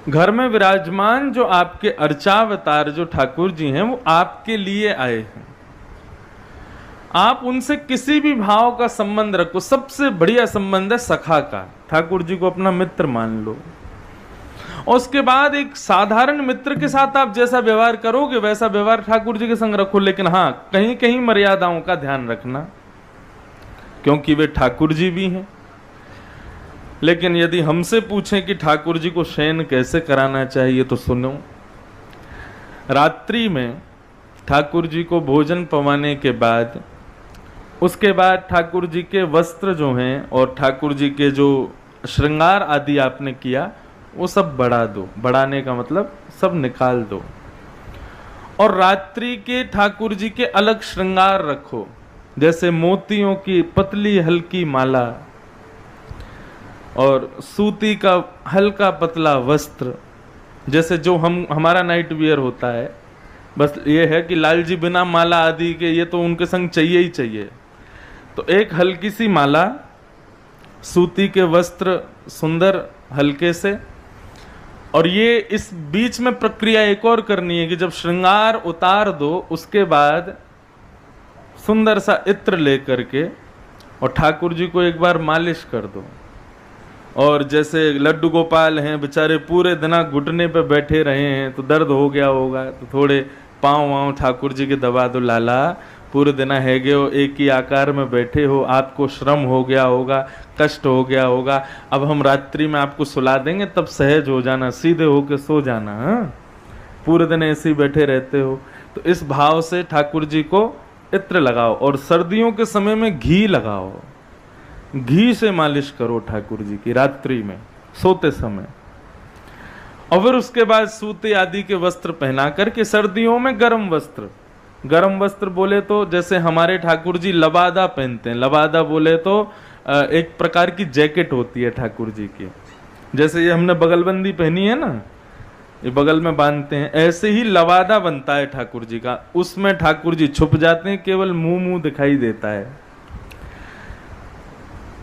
घर में विराजमान जो आपके अर्चावतार जो ठाकुर जी हैं वो आपके लिए आए हैं। आप उनसे किसी भी भाव का संबंध रखो, सबसे बढ़िया संबंध है सखा का। ठाकुर जी को अपना मित्र मान लो, और उसके बाद एक साधारण मित्र के साथ आप जैसा व्यवहार करोगे वैसा व्यवहार ठाकुर जी के संग रखो। लेकिन हाँ, कहीं कहीं मर्यादाओं का ध्यान रखना, क्योंकि वे ठाकुर जी भी हैं। लेकिन यदि हमसे पूछें कि ठाकुर जी को शयन कैसे कराना चाहिए, तो सुनो, रात्रि में ठाकुर जी को भोजन पवाने के बाद, उसके बाद ठाकुर जी के वस्त्र जो हैं और ठाकुर जी के जो श्रृंगार आदि आपने किया वो सब बढ़ा दो। बढ़ाने का मतलब सब निकाल दो। और रात्रि के ठाकुर जी के अलग श्रृंगार रखो, जैसे मोतियों की पतली हल्की माला और सूती का हल्का पतला वस्त्र, जैसे जो हमारा नाइट वियर होता है। बस ये है कि लाल जी बिना माला आदि के, ये तो उनके संग चाहिए ही चाहिए। तो एक हल्की सी माला, सूती के वस्त्र सुंदर हल्के से। और ये इस बीच में प्रक्रिया एक और करनी है कि जब श्रृंगार उतार दो उसके बाद सुंदर सा इत्र लेकर के और ठाकुर जी को एक बार मालिश कर दो। और जैसे लड्डू गोपाल हैं बेचारे, पूरे दिन घुटने पे बैठे रहे हैं तो दर्द हो गया होगा, तो थोड़े पाँव वाँव ठाकुर जी के दबा दो। लाला पूरे दिन है गए हो, एक ही आकार में बैठे हो, आपको श्रम हो गया होगा, कष्ट हो गया होगा। अब हम रात्रि में आपको सुला देंगे, तब सहज हो जाना, सीधे होके सो जाना। हाँ, पूरे दिन ऐसे ही बैठे रहते हो। तो इस भाव से ठाकुर जी को इत्र लगाओ। और सर्दियों के समय में घी लगाओ, घी से मालिश करो ठाकुर जी की रात्रि में सोते समय। और फिर उसके बाद सूते आदि के वस्त्र पहना करके, सर्दियों में गर्म वस्त्र, गर्म वस्त्र बोले तो जैसे हमारे ठाकुर जी लबादा पहनते हैं। लबादा बोले तो एक प्रकार की जैकेट होती है ठाकुर जी की, जैसे ये हमने बगलबंदी पहनी है ना, ये बगल में बांधते हैं, ऐसे ही लबादा बनता है ठाकुर जी का। उसमें ठाकुर जी छुप जाते हैं, केवल मुंह दिखाई देता है।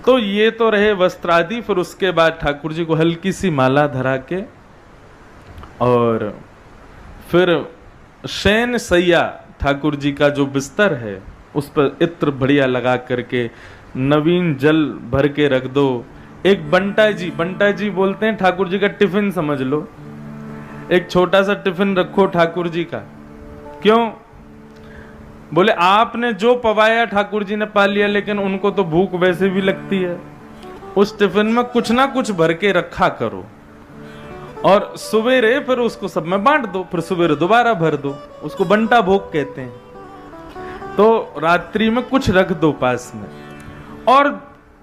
तो ये तो रहे वस्त्र आदि। फिर उसके बाद ठाकुर जी को हल्की सी माला धरा के, और फिर शयन सैया ठाकुर जी का जो बिस्तर है उस पर इत्र बढ़िया लगा करके नवीन जल भर के रख दो। एक बंटा जी, बंटा जी बोलते हैं ठाकुर जी का टिफिन समझ लो, एक छोटा सा टिफिन रखो ठाकुर जी का। क्यों? बोले आपने जो पवाया ठाकुर जी ने पा लिया, लेकिन उनको तो भूख वैसे भी लगती है। उस टिफिन में कुछ ना कुछ भर के रखा करो, और सवेरे फिर उसको सब में बांट दो, फिर सवेरे दोबारा भर दो। उसको बंटा भोग कहते हैं। तो रात्रि में कुछ रख दो पास में। और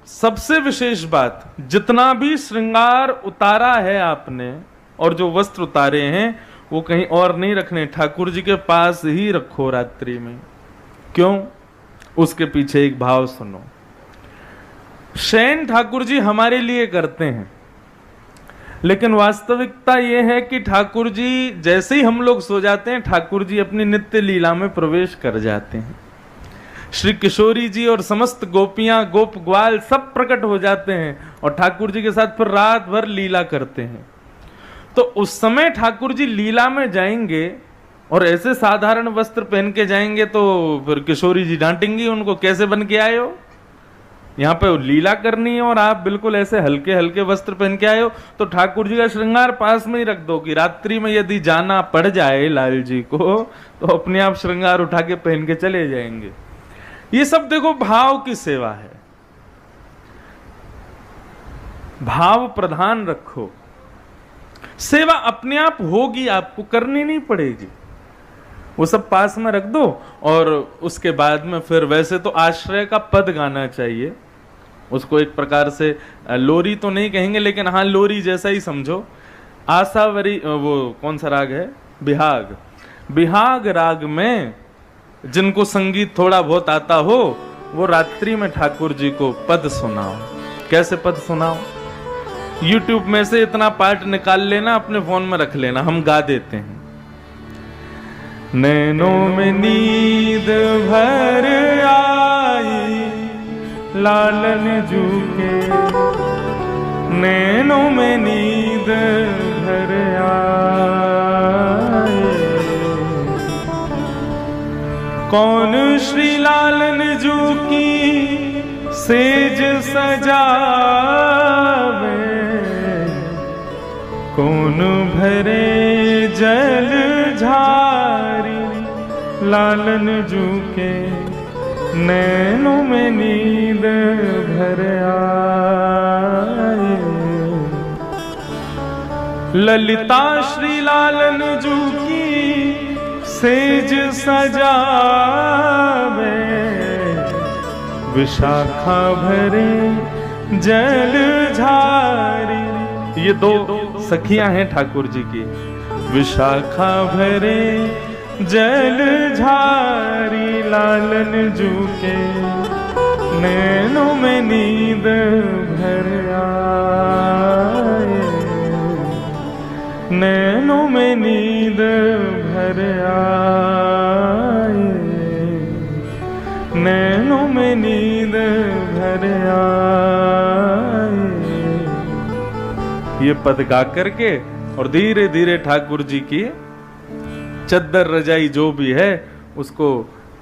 सबसे विशेष बात, जितना भी श्रृंगार उतारा है आपने और जो वस्त्र उतारे हैं वो कहीं और नहीं रखने, ठाकुर जी के पास ही रखो रात्रि में। क्यों? उसके पीछे एक भाव सुनो। शयन ठाकुर जी हमारे लिए करते हैं, लेकिन वास्तविकता यह है कि ठाकुर जी जैसे ही हम लोग सो जाते हैं, ठाकुर जी अपनी नित्य लीला में प्रवेश कर जाते हैं। श्री किशोरी जी और समस्त गोपियां, गोप ग्वाल सब प्रकट हो जाते हैं और ठाकुर जी के साथ फिर रात भर लीला करते हैं। तो उस समय ठाकुर जी लीला में जाएंगे और ऐसे साधारण वस्त्र पहन के जाएंगे तो फिर किशोरी जी डांटेंगी उनको, कैसे बन के आए हो, यहाँ पे लीला करनी है और आप बिल्कुल ऐसे हल्के हल्के वस्त्र पहन के आए हो। तो ठाकुर जी का श्रृंगार पास में ही रख दो कि रात्रि में यदि जाना पड़ जाए लाल जी को तो अपने आप श्रृंगार उठा के पहन के चले जाएंगे। ये सब देखो भाव की सेवा है, भाव प्रधान रखो, सेवा अपने आप होगी, आपको करनी नहीं पड़ेगी। वो सब पास में रख दो। और उसके बाद में फिर वैसे तो आश्रय का पद गाना चाहिए, उसको एक प्रकार से लोरी तो नहीं कहेंगे, लेकिन हाँ लोरी जैसा ही समझो। आसावरी, वो कौन सा राग है, बिहाग, बिहाग राग में जिनको संगीत थोड़ा बहुत आता हो वो रात्रि में ठाकुर जी को पद सुनाओ। कैसे पद सुनाओ? YouTube में से इतना पार्ट निकाल लेना, अपने फोन में रख लेना, हम गा देते हैं। नैनों में नींद भर आई लालन जू के, नैनों में नींद भर कौन श्री लालन जू की सेज सजावे, कौन भरे जल झारी लालन जू के नैनों में नींद भर आए। ललिता श्री लालन जू की सेज सजावे, विशाखा भरे जल झारी। ये दो सखियां हैं ठाकुर जी की। विशाखा भरे जल झारी लालन जू के नैनों में नींद भर आए, नैनों में नींद भर आए, नैनों में नींद भर आए। ये पद गा करके और धीरे धीरे ठाकुर जी की चद्दर रजाई जो भी है उसको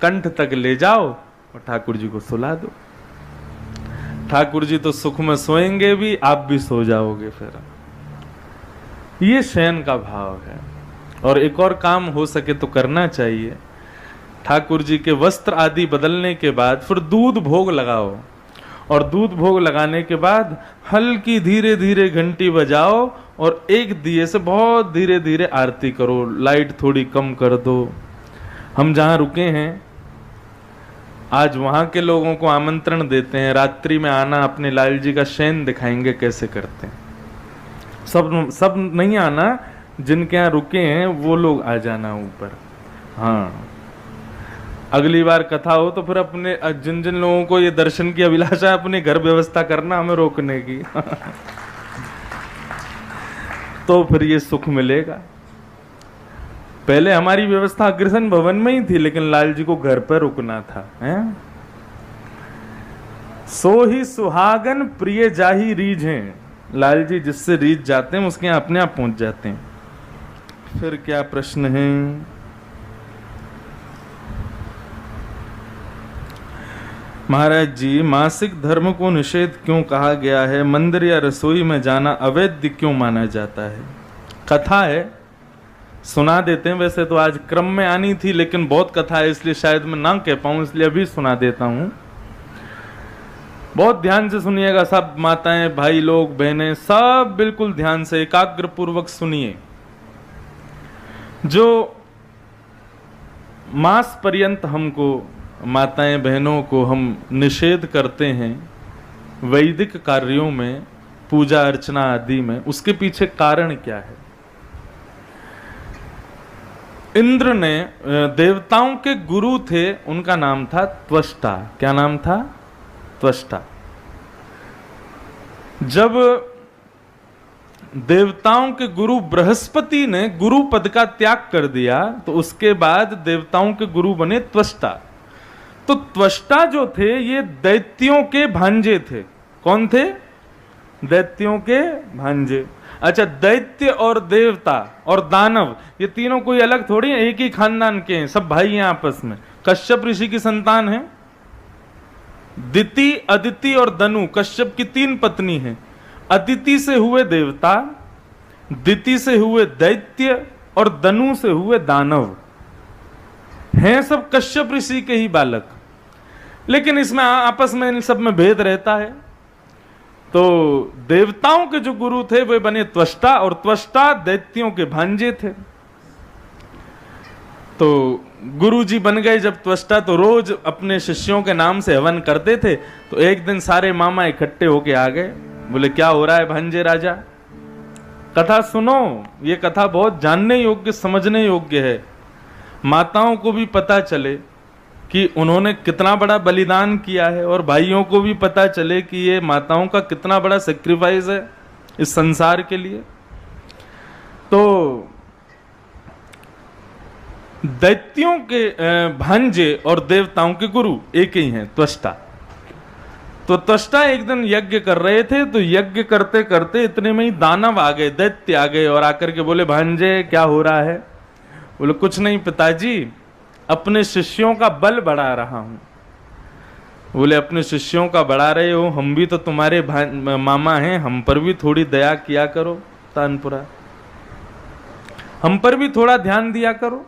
कंठ तक ले जाओ और ठाकुर जी को सुला दो। ठाकुर जी तो सुख में सोएंगे भी, आप भी सो जाओगे। फिर ये शयन का भाव है। और एक और काम हो सके तो करना चाहिए। ठाकुर जी के वस्त्र आदि बदलने के बाद फिर दूध भोग लगाओ, और दूध भोग लगाने के बाद हल्की धीरे धीरे घंटी बजाओ और एक दिए से बहुत धीरे धीरे आरती करो। लाइट थोड़ी कम कर दो। हम जहाँ रुके हैं आज वहाँ के लोगों को आमंत्रण देते हैं, रात्रि में आना, अपने लाल जी का शयन दिखाएंगे कैसे करते हैं। सब नहीं आना, जिनके यहाँ रुके हैं वो लोग आ जाना ऊपर। हाँ, अगली बार कथा हो तो फिर अपने जिन जिन लोगों को ये दर्शन की अभिलाषा है अपने घर व्यवस्था करना हमें रोकने की। तो फिर ये सुख मिलेगा। पहले हमारी व्यवस्था अग्रसन भवन में ही थी, लेकिन लाल जी को घर पर रुकना था। हैं? सो ही सुहागन प्रिय जाही रीझें। लाल जी जिससे रीझ जाते हैं उसके यहाँ अपने आप पहुंच जाते हैं। फिर क्या प्रश्न है? महाराज जी, मासिक धर्म को निषेध क्यों कहा गया है? मंदिर या रसोई में जाना अवैध क्यों माना जाता है? कथा है, सुना देते हैं। वैसे तो आज क्रम में आनी थी, लेकिन बहुत कथा है इसलिए शायद मैं ना कह पाऊं, इसलिए अभी सुना देता हूं। बहुत ध्यान से सुनिएगा, सब माताएं, भाई लोग, बहनें, सब बिल्कुल ध्यान से एकाग्र पूर्वक सुनिए। जो मास पर्यंत हमको, माताएं बहनों को हम निषेध करते हैं वैदिक कार्यों में, पूजा अर्चना आदि में, उसके पीछे कारण क्या है? इंद्र ने, देवताओं के गुरु थे, उनका नाम था त्वष्टा। क्या नाम था? त्वष्टा। जब देवताओं के गुरु बृहस्पति ने गुरु पद का त्याग कर दिया तो उसके बाद देवताओं के गुरु बने त्वष्टा। तो त्वष्टा जो थे ये दैत्यों के भांजे थे। कौन थे? दैत्यों के भांजे। अच्छा, दैत्य और देवता और दानव ये तीनों कोई अलग थोड़ी है, एक ही खानदान के हैं, सब भाई हैं आपस में। कश्यप ऋषि की संतान है। दिति, अदिति और दनु, कश्यप की 3 पत्नी हैं। अदिति से हुए देवता, दिति से हुए दैत्य और दनु से हुए दानव। हैं सब कश्यप ऋषि के ही बालक, लेकिन इसमें आपस में इन सब में भेद रहता है। तो देवताओं के जो गुरु थे वे बने त्वष्टा, और त्वष्टा दैत्यों के भांजे थे। तो गुरु जी बन गए जब त्वष्टा, तो रोज अपने शिष्यों के नाम से हवन करते थे। तो एक दिन सारे मामा इकट्ठे होके आ गए, बोले क्या हो रहा है भांजे राजा? कथा सुनो, ये कथा बहुत जानने योग्य, समझने योग्य है। माताओं को भी पता चले कि उन्होंने कितना बड़ा बलिदान किया है, और भाइयों को भी पता चले कि ये माताओं का कितना बड़ा सेक्रीफाइस है इस संसार के लिए। तो दैत्यों के भांजे और देवताओं के गुरु एक ही हैं, त्वष्टा। तो त्वष्टा एक दिन यज्ञ कर रहे थे, तो यज्ञ करते करते इतने में ही दानव आ गए, दैत्य आ गए, और आकर के बोले भांजे क्या हो रहा है? बोले कुछ नहीं पिताजी, अपने शिष्यों का बल बढ़ा रहा हूं। बोले अपने शिष्यों का बढ़ा रहे हो, हम भी तो तुम्हारे मामा हैं, हम पर भी थोड़ी दया किया करो तानपुरा, हम पर भी थोड़ा ध्यान दिया करो।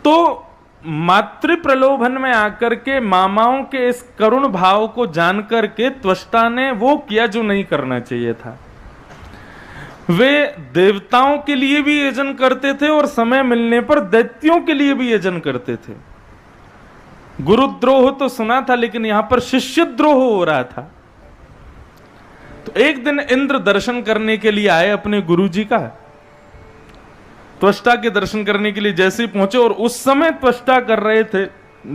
तो मातृ प्रलोभन में आकर के मामाओं के इस करुण भाव को जानकर के त्वष्टा ने वो किया जो नहीं करना चाहिए था। वे देवताओं के लिए भी यजन करते थे और समय मिलने पर दैत्यों के लिए भी यजन करते थे। गुरुद्रोह तो सुना था, लेकिन यहां पर शिष्यद्रोह हो रहा था। तो एक दिन इंद्र दर्शन करने के लिए आए अपने गुरुजी का, त्वष्टा के दर्शन करने के लिए जैसे ही पहुंचे, और उस समय त्वष्टा कर रहे थे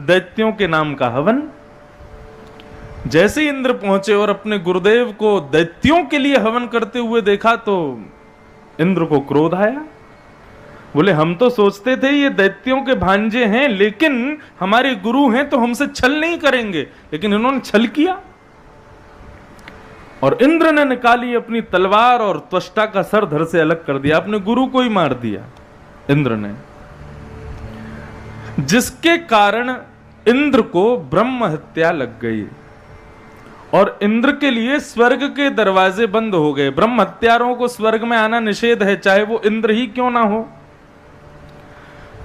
दैत्यों के नाम का हवन। जैसे ही इंद्र पहुंचे और अपने गुरुदेव को दैत्यों के लिए हवन करते हुए देखा तो इंद्र को क्रोध आया। बोले हम तो सोचते थे ये दैत्यों के भांजे हैं, लेकिन हमारे गुरु हैं तो हमसे छल नहीं करेंगे, लेकिन इन्होंने छल किया। और इंद्र ने निकाली अपनी तलवार और त्वष्टा का सर धड़ से अलग कर दिया, अपने गुरु को ही मार दिया इंद्र ने, जिसके कारण इंद्र को ब्रह्म हत्या लग गई और इंद्र के लिए स्वर्ग के दरवाजे बंद हो गए। ब्रह्म हत्यारों को स्वर्ग में आना निषेध है, चाहे वो इंद्र ही क्यों ना हो।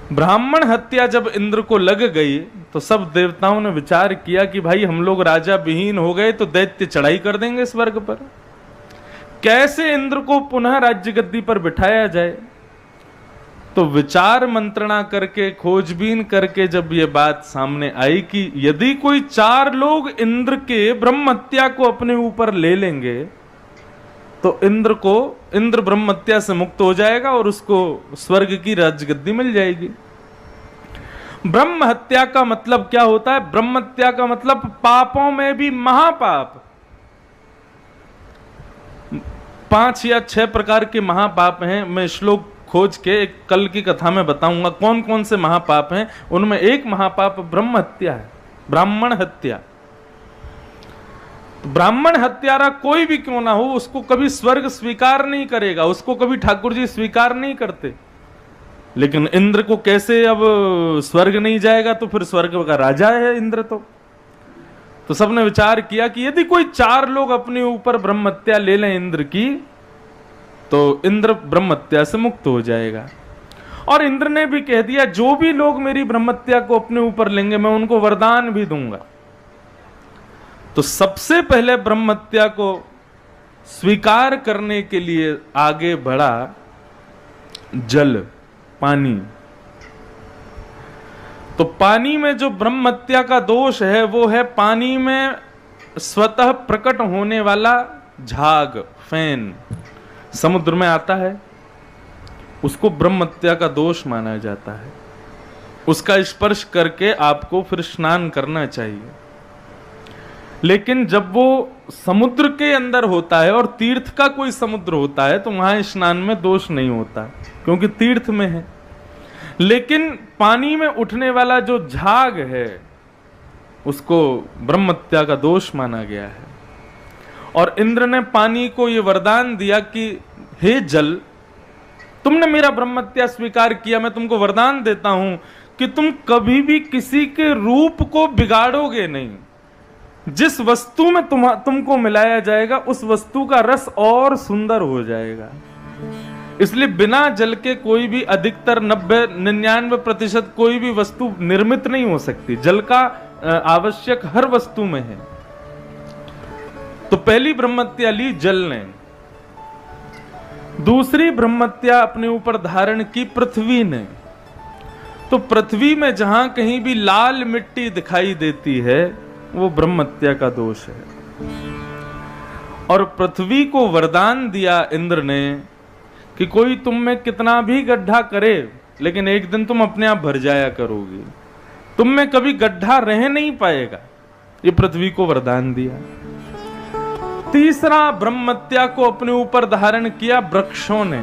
ब्राह्मण हत्या जब इंद्र को लग गई तो सब देवताओं ने विचार किया कि भाई हम लोग राजा विहीन हो गए तो दैत्य चढ़ाई कर देंगे स्वर्ग पर, कैसे इंद्र को पुनः राज्य गद्दी पर बिठाया जाए। तो विचार मंत्रणा करके, खोजबीन करके जब ये बात सामने आई कि यदि कोई 4 लोग इंद्र के ब्रह्म हत्या को अपने ऊपर ले लेंगे तो इंद्र ब्रह्म हत्या से मुक्त हो जाएगा और उसको स्वर्ग की राजगद्दी मिल जाएगी। ब्रह्म हत्या का मतलब क्या होता है? ब्रह्म हत्या का मतलब पापों में भी महापाप। 5 या 6 प्रकार के महापाप हैं। मैं श्लोक खोज के एक कल की कथा में बताऊंगा कौन कौन से महापाप हैं। उनमें एक महापाप ब्रह्म हत्या है, ब्राह्मण हत्या। ब्राह्मण हत्यारा कोई भी क्यों ना हो, उसको कभी स्वर्ग स्वीकार नहीं करेगा, उसको कभी ठाकुर जी स्वीकार नहीं करते। लेकिन इंद्र को कैसे अब स्वर्ग नहीं जाएगा, तो फिर स्वर्ग का राजा है इंद्र। तो सबने विचार किया कि यदि कोई 4 लोग अपने ऊपर ब्रह्म हत्या ले लें इंद्र की, तो इंद्र ब्रह्म हत्या से मुक्त हो जाएगा। और इंद्र ने भी कह दिया जो भी लोग मेरी ब्रह्म हत्या को अपने ऊपर लेंगे मैं उनको वरदान भी दूंगा। तो सबसे पहले ब्रह्म हत्या को स्वीकार करने के लिए आगे बढ़ा जल, पानी। तो पानी में जो ब्रह्म हत्या का दोष है वो है पानी में स्वतः प्रकट होने वाला झाग, फैन समुद्र में आता है, उसको ब्रह्म हत्या का दोष माना जाता है। उसका स्पर्श करके आपको फिर स्नान करना चाहिए। लेकिन जब वो समुद्र के अंदर होता है और तीर्थ का कोई समुद्र होता है तो वहां स्नान में दोष नहीं होता, क्योंकि तीर्थ में है। लेकिन पानी में उठने वाला जो झाग है उसको ब्रह्म हत्या का दोष माना गया है। और इंद्र ने पानी को ये वरदान दिया कि हे जल, तुमने मेरा ब्रह्म हत्या स्वीकार किया, मैं तुमको वरदान देता हूं कि तुम कभी भी किसी के रूप को बिगाड़ोगे नहीं। जिस वस्तु में तुमको मिलाया जाएगा उस वस्तु का रस और सुंदर हो जाएगा। इसलिए बिना जल के कोई भी अधिकतर 90-99% कोई भी वस्तु निर्मित नहीं हो सकती। जल का आवश्यक हर वस्तु में है। तो पहली ब्रह्म हत्या ली जल ने। दूसरी ब्रह्म हत्या अपने ऊपर धारण की पृथ्वी ने। तो पृथ्वी में जहां कहीं भी लाल मिट्टी दिखाई देती है वो ब्रह्म हत्या का दोष है। और पृथ्वी को वरदान दिया इंद्र ने कि कोई तुम में कितना भी गड्ढा करे लेकिन एक दिन तुम अपने आप भर जाया करोगे, तुम में कभी गड्ढा रह नहीं पाएगा। ये पृथ्वी को वरदान दिया। तीसरा ब्रह्म हत्या को अपने ऊपर धारण किया वृक्षों ने।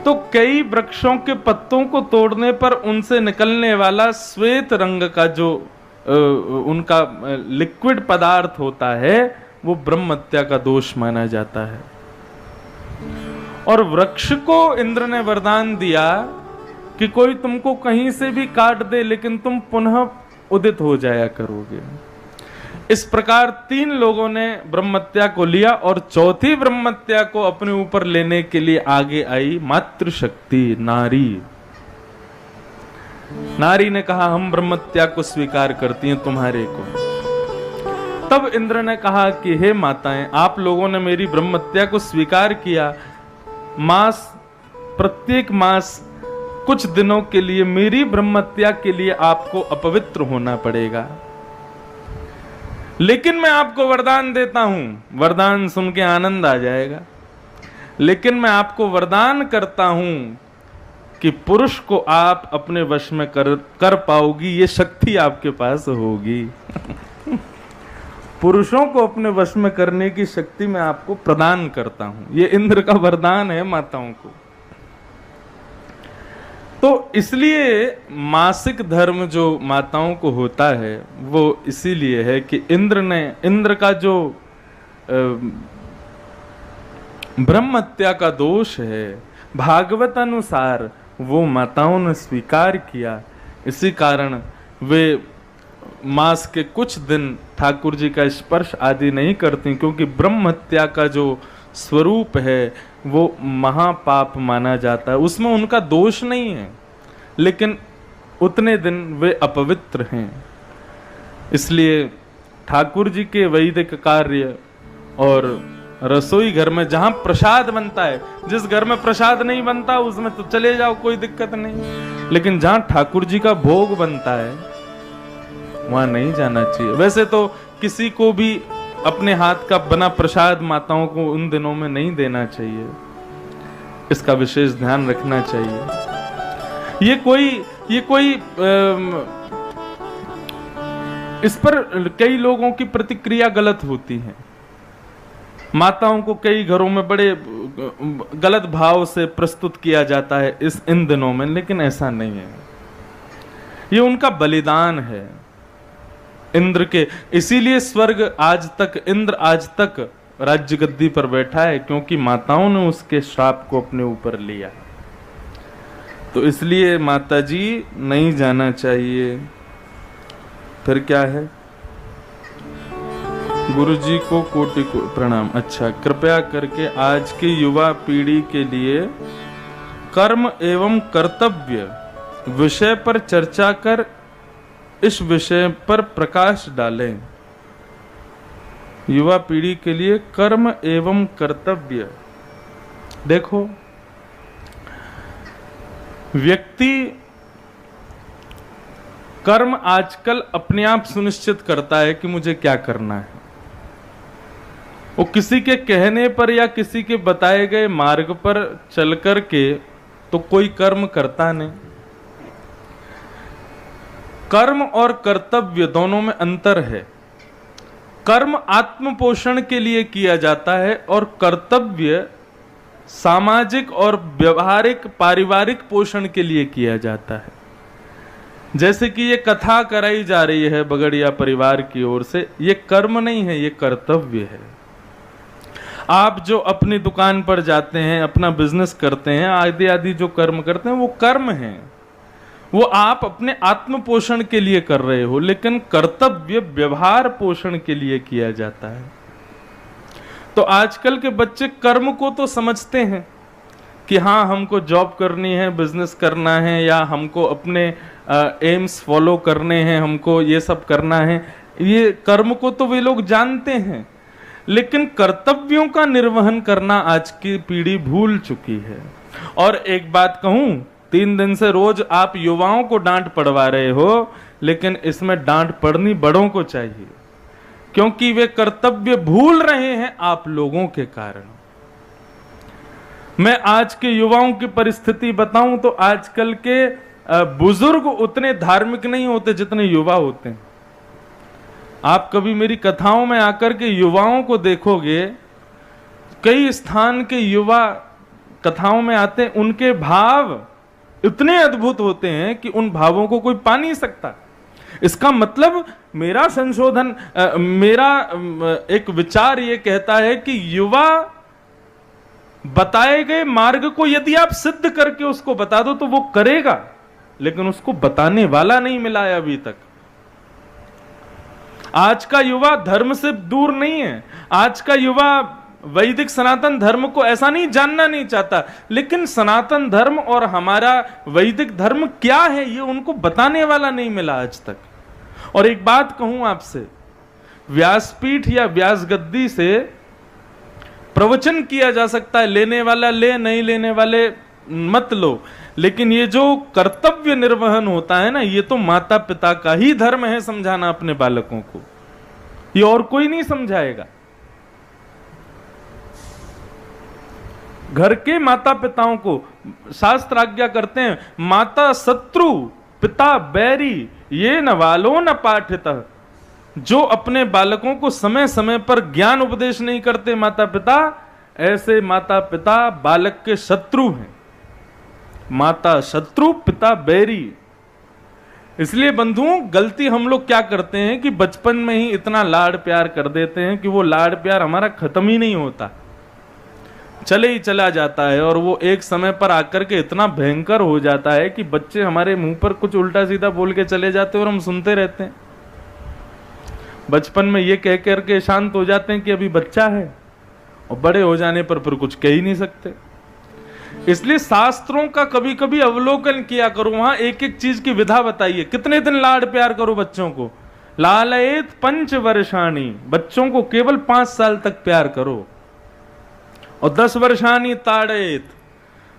तो कई वृक्षों के पत्तों को तोड़ने पर उनसे निकलने वाला श्वेत रंग का जो उनका लिक्विड पदार्थ होता है वो ब्रह्म हत्या का दोष माना जाता है। और वृक्ष को इंद्र ने वरदान दिया कि कोई तुमको कहीं से भी काट दे लेकिन तुम पुनः उदित हो जाया करोगे। इस प्रकार 3 लोगों ने ब्रह्मत्या को लिया और चौथी ब्रह्मत्या को अपने ऊपर लेने के लिए आगे आई मातृशक्ति नारी। नारी ने कहा हम ब्रह्मत्या को स्वीकार करती हैं तुम्हारे को। तब इंद्र ने कहा कि हे माताएं, आप लोगों ने मेरी ब्रह्मत्या को स्वीकार किया, प्रत्येक मास कुछ दिनों के लिए मेरी ब्रह्मत्या के लिए आपको अपवित्र होना पड़ेगा। लेकिन मैं आपको वरदान देता हूं, वरदान सुन के आनंद आ जाएगा, लेकिन मैं आपको वरदान करता हूं कि पुरुष को आप अपने वश में कर पाओगी, ये शक्ति आपके पास होगी। पुरुषों को अपने वश में करने की शक्ति मैं आपको प्रदान करता हूं। ये इंद्र का वरदान है माताओं को। तो इसलिए मासिक धर्म जो माताओं को होता है वो इसीलिए है कि इंद्र का जो ब्रह्मत्या का दोष है, भागवत अनुसार वो माताओं ने स्वीकार किया। इसी कारण वे मास के कुछ दिन ठाकुर जी का स्पर्श आदि नहीं करती, क्योंकि ब्रह्मत्या का जो स्वरूप है वो महापाप माना जाता है। उसमें उनका दोष नहीं है, लेकिन उतने दिन वे अपवित्र हैं। इसलिए ठाकुर जी के वैदिक कार्य और रसोई घर में जहां प्रसाद बनता है, जिस घर में प्रसाद नहीं बनता उसमें तो चले जाओ, कोई दिक्कत नहीं, लेकिन जहां ठाकुर जी का भोग बनता है वहां नहीं जाना चाहिए। वैसे तो किसी को भी अपने हाथ का बना प्रसाद माताओं को उन दिनों में नहीं देना चाहिए, इसका विशेष ध्यान रखना चाहिए। ये कोई इस पर कई लोगों की प्रतिक्रिया गलत होती है। माताओं को कई घरों में बड़े गलत भाव से प्रस्तुत किया जाता है इन दिनों में, लेकिन ऐसा नहीं है। ये उनका बलिदान है इंद्र के। इसीलिए इंद्र आज तक राज्य गद्दी पर बैठा है, क्योंकि माताओं ने उसके श्राप को अपने ऊपर लिया। तो इसलिए माता जी नहीं जाना चाहिए। फिर क्या है? गुरु जी को कोटि को प्रणाम। अच्छा, कृपया करके आज की युवा पीढ़ी के लिए कर्म एवं कर्तव्य विषय पर चर्चा कर इस विषय पर प्रकाश डालें। युवा पीढ़ी के लिए कर्म एवं कर्तव्य। देखो, व्यक्ति कर्म आजकल अपने आप सुनिश्चित करता है कि मुझे क्या करना है। वो किसी के कहने पर या किसी के बताए गए मार्ग पर चल कर के तो कोई कर्म करता नहीं। कर्म और कर्तव्य दोनों में अंतर है। कर्म आत्म पोषण के लिए किया जाता है और कर्तव्य सामाजिक और व्यवहारिक पारिवारिक पोषण के लिए किया जाता है। जैसे कि ये कथा कराई जा रही है बगड़िया परिवार की ओर से, ये कर्म नहीं है, ये कर्तव्य है। आप जो अपनी दुकान पर जाते हैं, अपना बिजनेस करते हैं, आदि आदि जो कर्म करते हैं वो कर्म है, वो आप अपने आत्म पोषण के लिए कर रहे हो। लेकिन कर्तव्य व्यवहार पोषण के लिए किया जाता है। तो आजकल के बच्चे कर्म को तो समझते हैं कि हाँ, हमको जॉब करनी है, बिजनेस करना है, या हमको अपने एम्स फॉलो करने हैं, हमको ये सब करना है। ये कर्म को तो वे लोग जानते हैं, लेकिन कर्तव्यों का निर्वहन करना आज की पीढ़ी भूल चुकी है। और एक बात कहूं, 3 दिन से रोज आप युवाओं को डांट पड़वा रहे हो, लेकिन इसमें डांट पड़नी बड़ों को चाहिए, क्योंकि वे कर्तव्य भूल रहे हैं आप लोगों के कारण। मैं आज के युवाओं की परिस्थिति बताऊं तो आजकल के बुजुर्ग उतने धार्मिक नहीं होते जितने युवा होते हैं। आप कभी मेरी कथाओं में आकर के युवाओं को देखोगे, कई स्थान के युवा कथाओं में आते हैं, उनके भाव इतने अद्भुत होते हैं कि उन भावों को कोई पा नहीं सकता। इसका मतलब मेरा संशोधन, मेरा एक विचार ये कहता है कि युवा बताए गए मार्ग को यदि आप सिद्ध करके उसको बता दो तो वो करेगा। लेकिन उसको बताने वाला नहीं मिला है अभी तक। आज का युवा धर्म से दूर नहीं है, आज का युवा वैदिक सनातन धर्म को ऐसा नहीं जानना नहीं चाहता, लेकिन सनातन धर्म और हमारा वैदिक धर्म क्या है ये उनको बताने वाला नहीं मिला आज तक। और एक बात कहूं आपसे, व्यासपीठ या व्यास गद्दी से प्रवचन किया जा सकता है, लेने वाला ले, नहीं लेने वाले मत लो, लेकिन ये जो कर्तव्य निर्वहन होता है ना, ये तो माता पिता का ही धर्म है समझाना अपने बालकों को, ये और कोई नहीं समझाएगा। घर के माता पिताओं को शास्त्र आज्ञा करते हैं, माता शत्रु पिता बैरी ये न वालो न पाठितः। जो अपने बालकों को समय समय पर ज्ञान उपदेश नहीं करते माता पिता, ऐसे माता पिता बालक के शत्रु हैं। माता शत्रु पिता बैरी। इसलिए बंधुओं, गलती हम लोग क्या करते हैं कि बचपन में ही इतना लाड़ प्यार कर देते हैं कि वो लाड़ प्यार हमारा खत्म ही नहीं होता, चले ही चला जाता है, और वो एक समय पर आकर के इतना भयंकर हो जाता है कि बच्चे हमारे मुंह पर कुछ उल्टा सीधा बोल के चले जाते हैं और हम सुनते रहते हैं। बचपन में ये कह करके शांत हो जाते हैं कि अभी बच्चा है, और बड़े हो जाने पर फिर कुछ कह ही नहीं सकते। इसलिए शास्त्रों का कभी कभी अवलोकन किया करो, वहां एक एक चीज की विधा बताइए। कितने दिन लाड प्यार करो बच्चों को, लालयेत 5 वर्षाणी, बच्चों को केवल 5 साल तक प्यार करो, और 10 वर्षाणी ताड़ेत,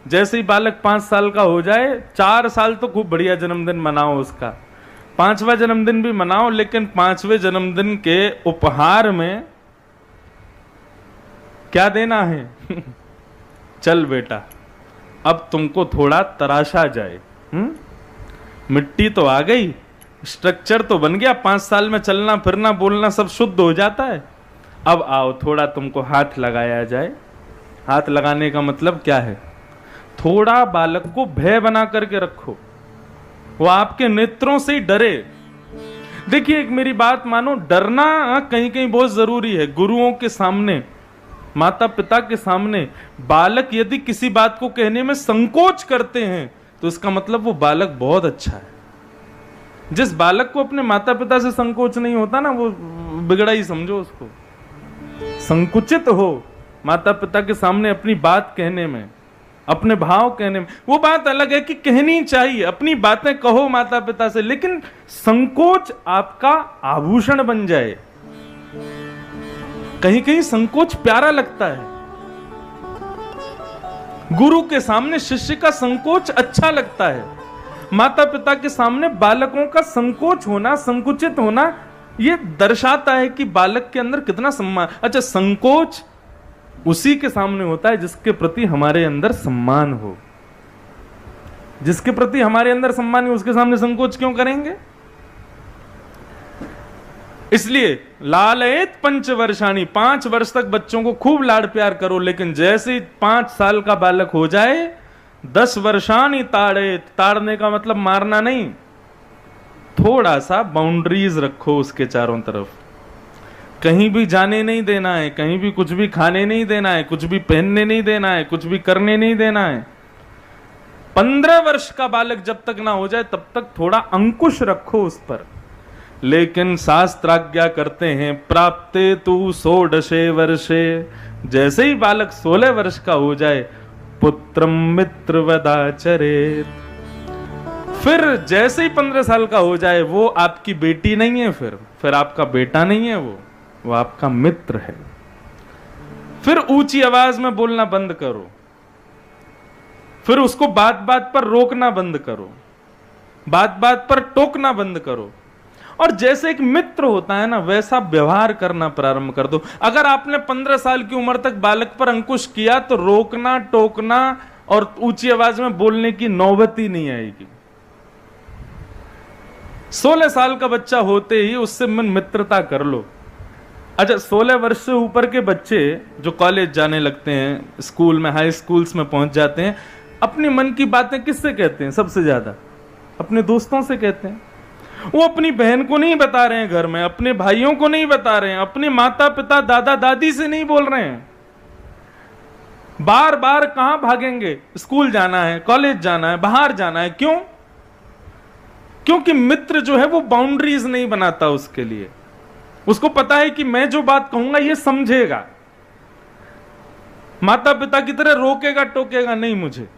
जैसे ही बालक 5 साल का हो जाए, 4 साल तो खूब बढ़िया जन्मदिन मनाओ उसका, 5वां जन्मदिन भी मनाओ, लेकिन 5वें जन्मदिन के उपहार में क्या देना है चल बेटा अब तुमको थोड़ा तराशा जाए, मिट्टी तो आ गई, स्ट्रक्चर तो बन गया, 5 साल में चलना फिरना बोलना सब शुद्ध हो जाता है, अब आओ थोड़ा तुमको हाथ लगाया जाए। हाथ लगाने का मतलब क्या है? थोड़ा बालक को भय बना करके रखो, वो आपके नेत्रों से ही डरे। देखिए एक मेरी बात मानो, डरना कहीं कहीं बहुत जरूरी है। गुरुओं के सामने, माता पिता के सामने बालक यदि किसी बात को कहने में संकोच करते हैं तो इसका मतलब वो बालक बहुत अच्छा है। जिस बालक को अपने माता पिता से संकोच नहीं होता ना, वो बिगड़ा ही समझो उसको। संकुचित हो माता पिता के सामने अपनी बात कहने में, अपने भाव कहने में, वो बात अलग है कि कहनी चाहिए, अपनी बातें कहो माता पिता से, लेकिन संकोच आपका आभूषण बन जाए। कहीं कहीं संकोच प्यारा लगता है, गुरु के सामने शिष्य का संकोच अच्छा लगता है, माता पिता के सामने बालकों का संकोच होना, संकुचित होना, यह दर्शाता है कि बालक के अंदर कितना सम्मान। अच्छा, संकोच उसी के सामने होता है जिसके प्रति हमारे अंदर सम्मान हो। जिसके प्रति हमारे अंदर सम्मान है उसके सामने संकोच क्यों करेंगे? इसलिए लालयेत 5 वर्षाणी, 5 वर्ष तक बच्चों को खूब लाड़ प्यार करो, लेकिन जैसे ही 5 साल का बालक हो जाए 10 वर्षाणी ताड़ेत, ताड़ने का मतलब मारना नहीं, थोड़ा सा बाउंड्रीज रखो उसके चारों तरफ। कहीं भी जाने नहीं देना है, कहीं भी कुछ भी खाने नहीं देना है, कुछ भी पहनने नहीं देना है, कुछ भी करने नहीं देना है। 15 वर्ष का बालक जब तक ना हो जाए तब तक थोड़ा अंकुश रखो उस पर। लेकिन शास्त्राज्ञा करते हैं प्राप्ते तु 16 वर्षे, जैसे ही बालक 16 वर्ष का हो जाए पुत्रम मित्रवदाचरेत, फिर जैसे ही 15 साल का हो जाए वो आपकी बेटी नहीं है, फिर आपका बेटा नहीं है, वो आपका मित्र है। फिर ऊंची आवाज में बोलना बंद करो, फिर उसको बात बात पर रोकना बंद करो, बात बात पर टोकना बंद करो, और जैसे एक मित्र होता है ना वैसा व्यवहार करना प्रारंभ कर दो। अगर आपने 15 साल की उम्र तक बालक पर अंकुश किया तो रोकना, टोकना और ऊंची आवाज में बोलने की नौबत ही नहीं आएगी। 16 साल का बच्चा होते ही उससे मित्रता कर लो। अच्छा, 16 वर्ष से ऊपर के बच्चे जो कॉलेज जाने लगते हैं, स्कूल में, हाई स्कूल्स में पहुंच जाते हैं, अपने मन की बातें किससे कहते हैं? सबसे ज्यादा अपने दोस्तों से कहते हैं। वो अपनी बहन को नहीं बता रहे हैं घर में, अपने भाइयों को नहीं बता रहे हैं, अपने माता पिता दादा दादी से नहीं बोल रहे हैं। बार बार कहां भागेंगे? स्कूल जाना है, कॉलेज जाना है, बाहर जाना है। क्यों? क्योंकि मित्र जो है वो बाउंड्रीज नहीं बनाता उसके लिए, उसको पता है कि मैं जो बात कहूंगा ये समझेगा। माता पिता की तरह रोकेगा टोकेगा नहीं मुझे।